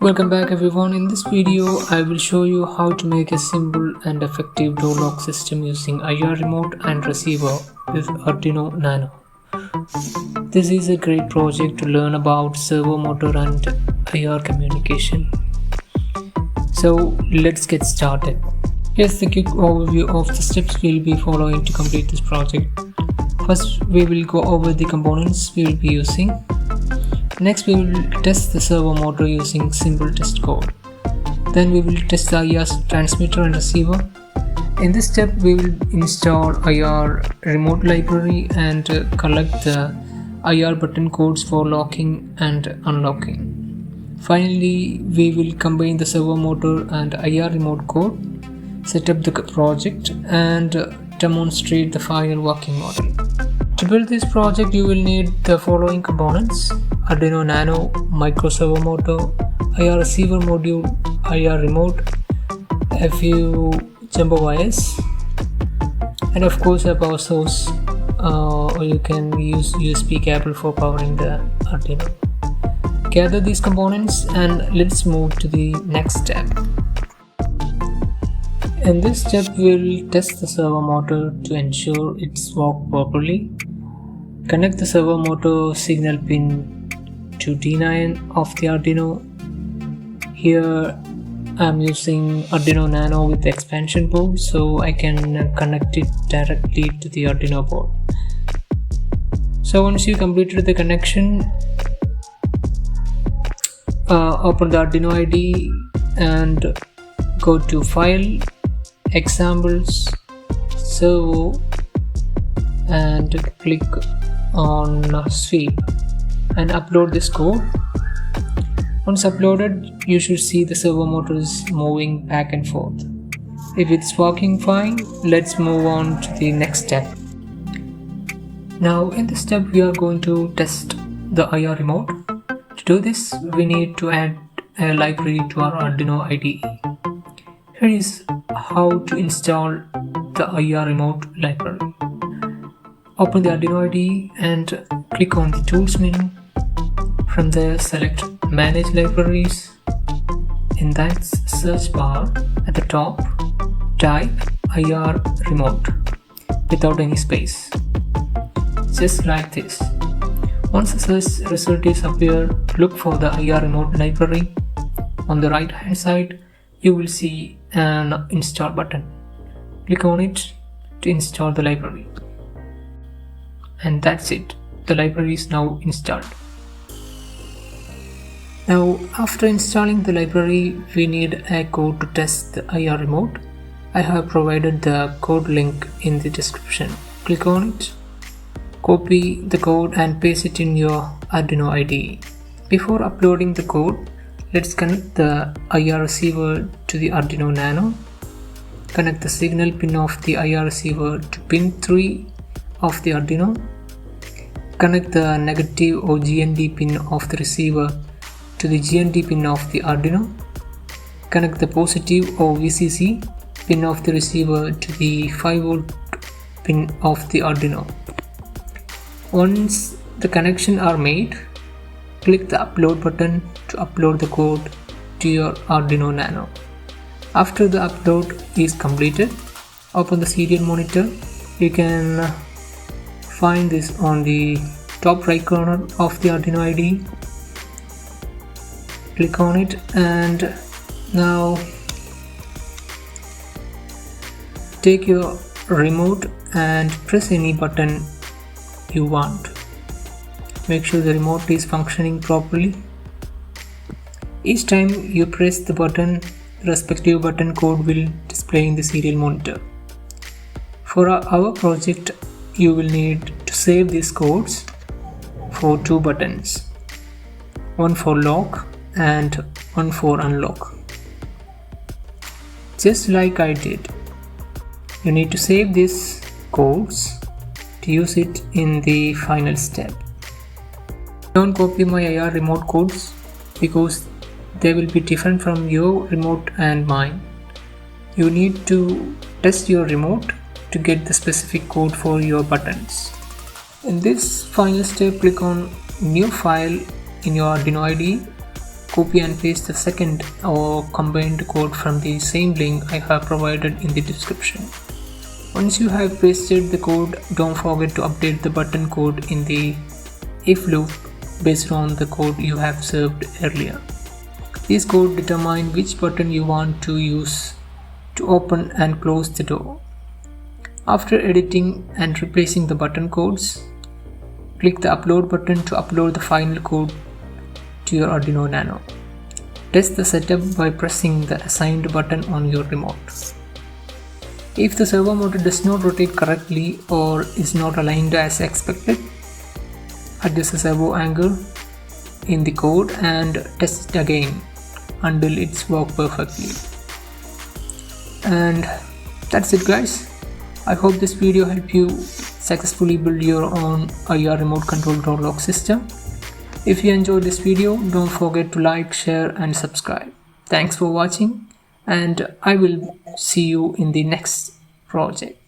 Welcome back everyone. In this video I will show you how to make a simple and effective door lock system using IRRemote and receiver with Arduino Nano. This is a great project to learn about servo motor and IR communication. So let's get started. Here's the quick overview of the steps we will be following to complete this project. First we will go over the components we will be using. Next we will test the servo motor using simple test code. Then we will test the IR transmitter and receiver. In this step we will install IRRemote library and collect the IR button codes for locking and unlocking. Finally we will combine the servo motor and IRRemote code, set up the project and demonstrate the final working model. To build this project you will need the following components: Arduino Nano, micro servo motor, IR receiver module, IRRemote, a few jumbo wires, and of course a power source, or you can use USB cable for powering the Arduino. Gather these components and let's move to the next step. In this step we will test the servo motor to ensure it's works properly. Connect the servo motor signal pin to D9 of the Arduino. Here I'm using Arduino Nano with expansion board, so I can connect it directly to the Arduino board. So once you completed the connection, open the Arduino IDE and go to File, Examples, Servo, and click on Sweep and upload this code. Once uploaded, you should see the servo motor is moving back and forth. If it's working fine, let's move on to the next step. Now in this step we are going to test the IRRemote. To do this we need to add a library to our Arduino IDE. Here is how to install the IRRemote library. Open the Arduino IDE and click on the Tools menu. From there select Manage Libraries. In that search bar at the top, type IRRemote without any space, just like this. Once the search result is appear, look for the IRRemote library. On the right hand side you will see an install button. Click on it to install the library. And that's it. The library is now installed. Now after installing the library we need a code to test the IRRemote. I have provided the code link in the description. Click on it, copy the code and paste it in your Arduino IDE. Before uploading the code, let's connect the IR receiver to the Arduino Nano. Connect the signal pin of the IR receiver to pin 3 of the Arduino. Connect the negative or GND pin of the receiver to the GND pin of the Arduino. Connect the positive or VCC pin of the receiver to the 5V pin of the Arduino. Once the connections are made, click the upload button to upload the code to your Arduino Nano. After the upload is completed, open the serial monitor. You can find this on the top right corner of the Arduino IDE. Click on it and now take your remote and press any button you want. Make sure the remote is functioning properly. Each time you press the button, the respective button code will display in the serial monitor. For our project you will need to save these codes for 2 buttons, one for lock and one for unlock. Just like I did, you need to save these codes to use it in the final step. Don't copy my IRRemote codes because they will be different from your remote and mine. You need to test your remote to get the specific code for your buttons. In this final step, click on New File in your Arduino IDE copy and paste the second or combined code from the same link I have provided in the description. Once you have pasted the code, don't forget to update the button code in the if loop based on the code you have served earlier. These codes determine which button you want to use to open and close the door. After editing and replacing the button codes, click the upload button to upload the final code to your Arduino Nano. Test the setup by pressing the assigned button on your remote. If the servo motor does not rotate correctly or is not aligned as expected, adjust the servo angle in the code and test it again until it's worked perfectly. And that's it, guys. I hope this video helped you successfully build your own IRRemote control door lock system. If you enjoyed this video, don't forget to like, share and subscribe. Thanks for watching, and I will see you in the next project.